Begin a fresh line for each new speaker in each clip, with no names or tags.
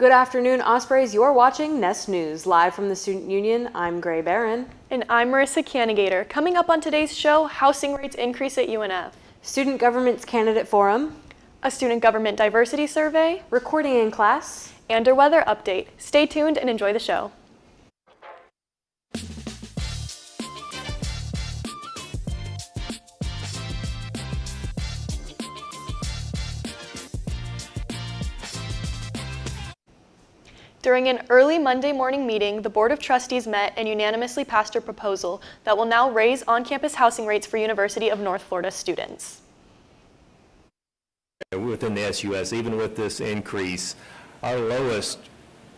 Good afternoon, Ospreys. You're watching Nest News. Live from the Student Union, I'm Grae Barron.
And I'm Marissa Cannigator. Coming up on today's show, housing rates increase at UNF.
Student Government's Candidate Forum.
A student government diversity survey.
Recording in class.
And a weather update. Stay tuned and enjoy the show. During an early Monday morning meeting, the Board of Trustees met and unanimously passed a proposal that will now raise on-campus housing rates for University of North Florida students.
Within the SUS, even with this increase, our lowest,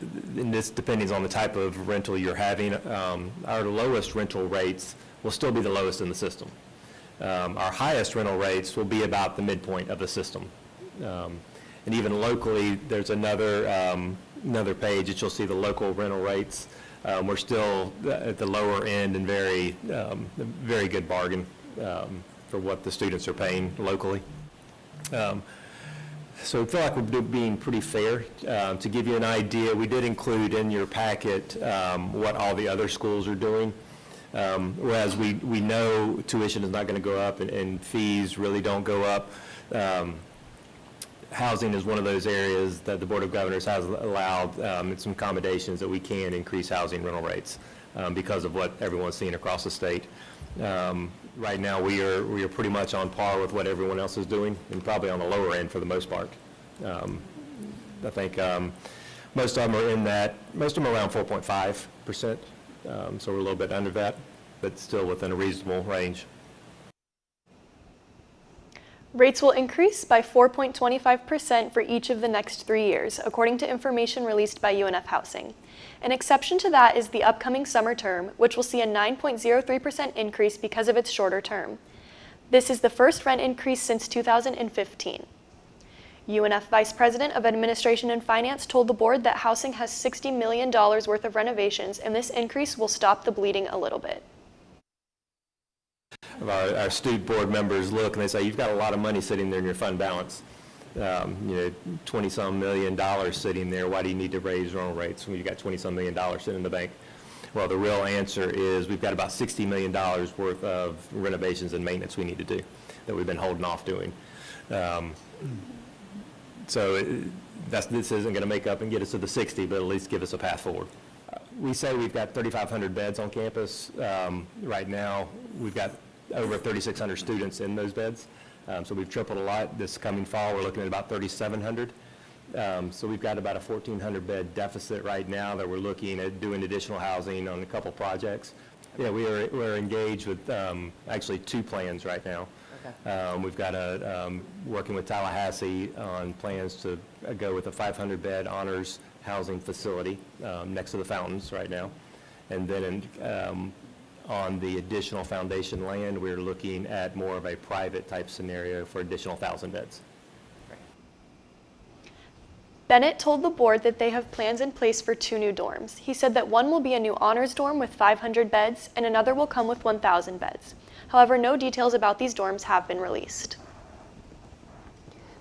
and this depends on the type of rental you're having, our lowest rental rates will still be the lowest in the system. Our highest rental rates will be about the midpoint of the system. And even locally, there's another page that you'll see the local rental rates. We're still at the lower end and very good bargain for what the students are paying locally. So I feel like we're being pretty fair. To give you an idea, we did include in your packet what all the other schools are doing. Whereas we know tuition is not going to go up and fees really don't go up. Housing is one of those areas that the Board of Governors has allowed some accommodations that we can increase housing rental rates because of what everyone's seeing across the state. Right now we are pretty much on par with what everyone else is doing, and probably on the lower end for the most part. I think most of them are most of them are around 4.5%, so we're a little bit under that, but still within a reasonable range.
Rates will increase by 4.25% for each of the next 3 years, according to information released by UNF Housing. An exception to that is the upcoming summer term, which will see a 9.03% increase because of its shorter term. This is the first rent increase since 2015. UNF Vice President of Administration and Finance told the board that housing has $60 million worth of renovations, and this increase will stop the bleeding a little bit.
Our student board members look and they say, you've got a lot of money sitting there in your fund balance. 20-some million dollars sitting there. Why do you need to raise rental rates when you've got 20-some million dollars sitting in the bank? Well, the real answer is we've got about $60 million worth of renovations and maintenance we need to do that we've been holding off doing. So this isn't going to make up and get us to the 60, but at least give us a path forward. We say we've got 3,500 beds on campus. Right now, we've got over 3,600 students in those beds. So we've tripled a lot. This coming fall, we're looking at about 3,700. So we've got about a 1,400 bed deficit right now that we're looking at doing additional housing on a couple projects. Yeah, we're engaged with actually 2 plans right now. Okay. We've got working with Tallahassee on plans to go with a 500 bed honors housing facility next to the fountains right now. And then on the additional foundation land, we're looking at more of a private type scenario for additional 1,000 beds.
Bennett told the board that they have plans in place for 2 new dorms. He said that one will be a new honors dorm with 500 beds and another will come with 1,000 beds. However, no details about these dorms have been released.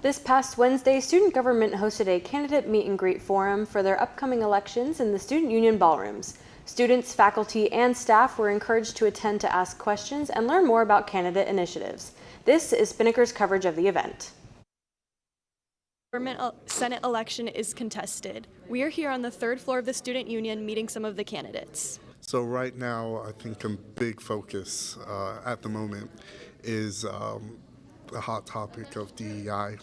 This past Wednesday, Student Government hosted a candidate meet and greet forum for their upcoming elections in the Student Union ballrooms. Students, faculty, and staff were encouraged to attend to ask questions and learn more about candidate initiatives. This is Spinnaker's coverage of the event.
Government Senate election is contested. We are here on the 3rd floor of the Student Union meeting some of the candidates.
So right now, I think a big focus at the moment is the hot topic of DEI.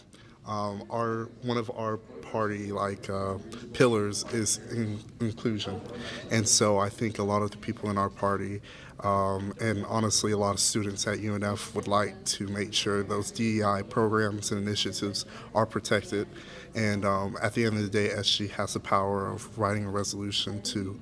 One of our party pillars is inclusion, and so I think a lot of the people in our party and honestly a lot of students at UNF would like to make sure those DEI programs and initiatives are protected, and at the end of the day SG has the power of writing a resolution to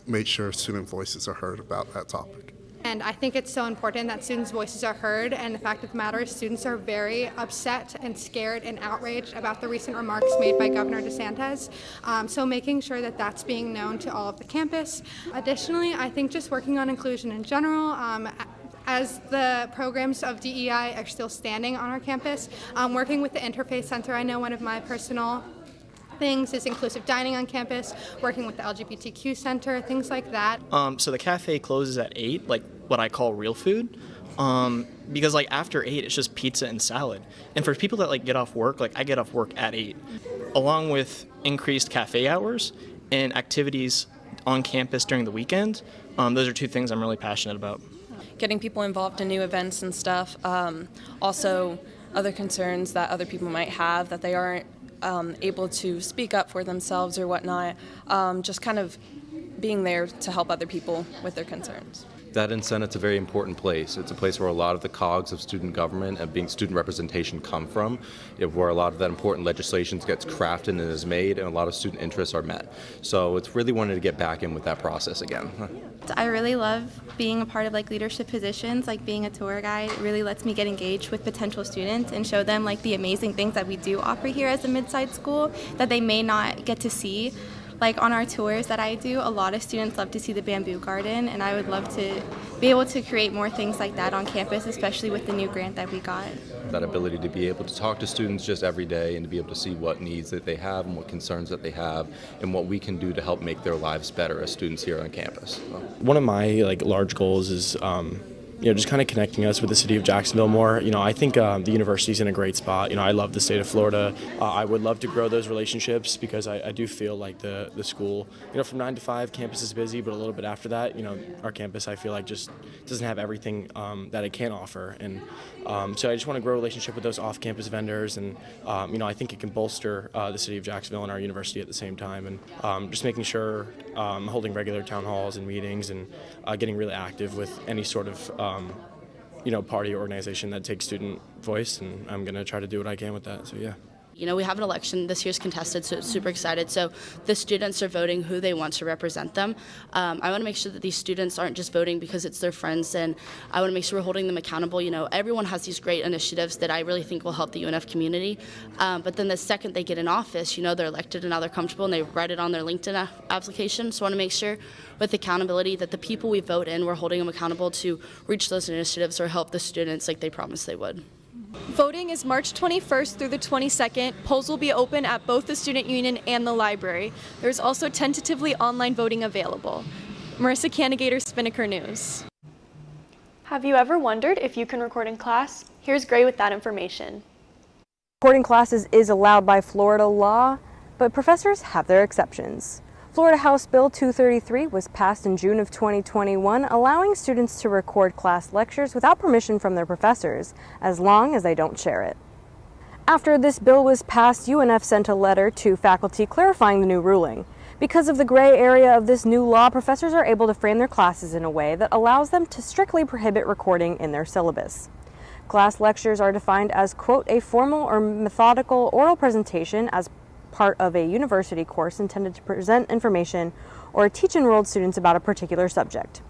make sure student voices are heard about that topic.
And I think it's so important that students' voices are heard, and the fact of the matter is students are very upset and scared and outraged about the recent remarks made by Governor DeSantis. So making sure that that's being known to all of the campus. Additionally, I think just working on inclusion in general, as the programs of DEI are still standing on our campus, working with the Interfaith Center, I know one of my personal things is inclusive dining on campus, working with the LGBTQ center, things like that.
So the cafe closes at 8, like what I call real food. Because like after 8, it's just pizza and salad. And for people that like get off work, like I get off work at 8, along with increased cafe hours and activities on campus during the weekend, those are 2 things I'm really passionate about.
Getting people involved in new events and stuff. Also, other concerns that other people might have that they aren't able to speak up for themselves or whatnot. Just kind of being there to help other people with their concerns.
That in Senate's a very important place. It's a place where a lot of the cogs of student government and being student representation come from, where a lot of that important legislation gets crafted and is made, and a lot of student interests are met. So it's really wanted to get back in with that process again.
I really love being a part of like leadership positions, like being a tour guide. It really lets me get engaged with potential students and show them like the amazing things that we do offer here as a mid-sized school that they may not get to see. Like on our tours that I do, a lot of students love to see the bamboo garden, and I would love to be able to create more things like that on campus, especially with the new grant that we got.
That ability to be able to talk to students just every day and to be able to see what needs that they have and what concerns that they have and what we can do to help make their lives better as students here on campus.
One of my large goals is just kind of connecting us with the city of Jacksonville more. I think the university's in a great spot. I love the state of Florida. I would love to grow those relationships because I do feel like the school, from 9 to 5, campus is busy, but a little bit after that, our campus, I feel like just doesn't have everything that it can offer. And so I just want to grow a relationship with those off-campus vendors. And, I think it can bolster the city of Jacksonville and our university at the same time. And just making sure holding regular town halls and meetings and getting really active with any sort of party or organization that takes student voice, and I'm going to try to do what I can with that, so yeah.
We have an election. This year's contested, so it's super excited. So the students are voting who they want to represent them. I want to make sure that these students aren't just voting because it's their friends, and I want to make sure we're holding them accountable. Everyone has these great initiatives that I really think will help the UNF community. But then the second they get in office, they're elected and now they're comfortable and they write it on their LinkedIn application. So I want to make sure with accountability that the people we vote in, we're holding them accountable to reach those initiatives or help the students like they promised they would.
Voting is March 21st through the 22nd. Polls will be open at both the Student Union and the library. There's also tentatively online voting available. Marissa Cannigator, Spinnaker News. Have you ever wondered if you can record in class? Here's Grae with that information.
Recording classes is allowed by Florida law, but professors have their exceptions. Florida House Bill 233 was passed in June of 2021, allowing students to record class lectures without permission from their professors, as long as they don't share it. After this bill was passed, UNF sent a letter to faculty clarifying the new ruling. Because of the gray area of this new law, professors are able to frame their classes in a way that allows them to strictly prohibit recording in their syllabus. Class lectures are defined as, quote, a formal or methodical oral presentation as part of a university course intended to present information or teach enrolled students about a particular subject.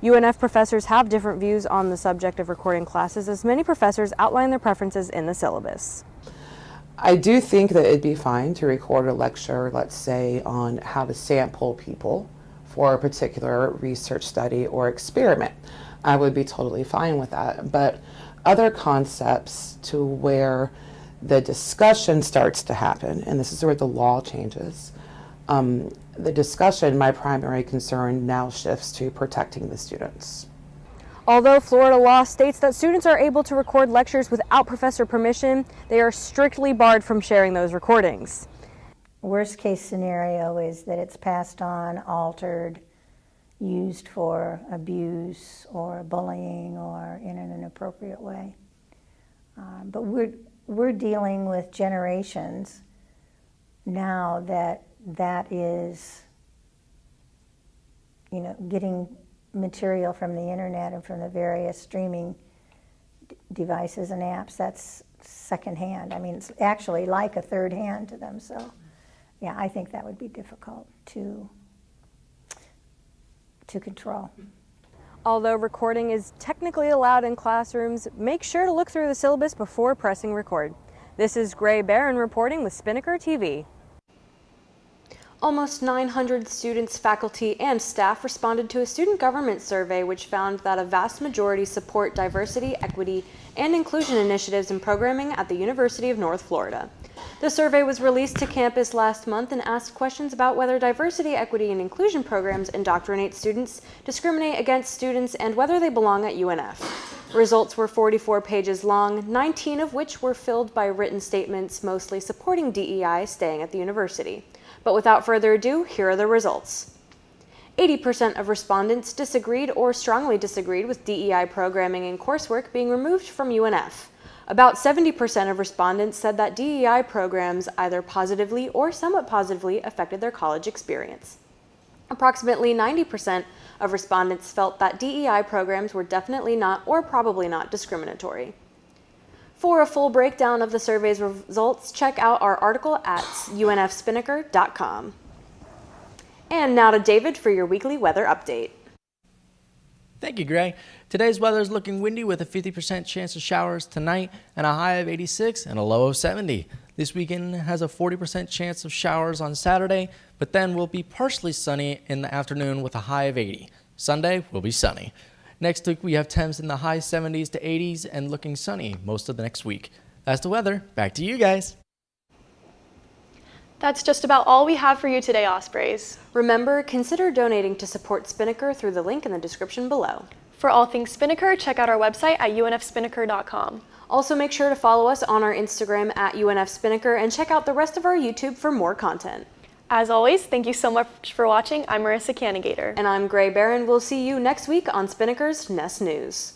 UNF professors have different views on the subject of recording classes, as many professors outline their preferences in the syllabus.
I do think that it'd be fine to record a lecture, let's say, on how to sample people for a particular research study or experiment. I would be totally fine with that. But other concepts to where the discussion starts to happen, and this is where the law changes. The discussion, my primary concern now shifts to protecting the students.
Although Florida law states that students are able to record lectures without professor permission, they are strictly barred from sharing those recordings.
Worst case scenario is that it's passed on, altered, used for abuse or bullying or in an inappropriate way. But we're dealing with generations now that is, getting material from the internet and from the various streaming devices and apps. That's secondhand. I mean, it's actually like a third hand to them. So, yeah, I think that would be difficult to control.
Although recording is technically allowed in classrooms, make sure to look through the syllabus before pressing record. This is Grae Barron reporting with Spinnaker TV. Almost 900 students, faculty, and staff responded to a student government survey which found that a vast majority support diversity, equity, and inclusion initiatives and programming at the University of North Florida. The survey was released to campus last month and asked questions about whether diversity, equity, and inclusion programs indoctrinate students, discriminate against students, and whether they belong at UNF. Results were 44 pages long, 19 of which were filled by written statements mostly supporting DEI staying at the university. But without further ado, here are the results. 80% of respondents disagreed or strongly disagreed with DEI programming and coursework being removed from UNF. About 70% of respondents said that DEI programs either positively or somewhat positively affected their college experience. Approximately 90% of respondents felt that DEI programs were definitely not or probably not discriminatory. For a full breakdown of the survey's results, check out our article at unfspinnaker.com. And now to David for your weekly weather update.
Thank you, Grae. Today's weather is looking windy with a 50% chance of showers tonight and a high of 86 and a low of 70. This weekend has a 40% chance of showers on Saturday, but then will be partially sunny in the afternoon with a high of 80. Sunday will be sunny. Next week we have temps in the high 70s to 80s and looking sunny most of the next week. That's the weather. Back to you guys.
That's just about all we have for you today, Ospreys.
Remember, consider donating to support Spinnaker through the link in the description below.
For all things Spinnaker, check out our website at unfspinnaker.com.
Also, make sure to follow us on our Instagram at UNFSpinnaker and check out the rest of our YouTube for more content.
As always, thank you so much for watching. I'm Marissa Canigator.
And I'm Grae Barron. We'll see you next week on Spinnaker's Nest News.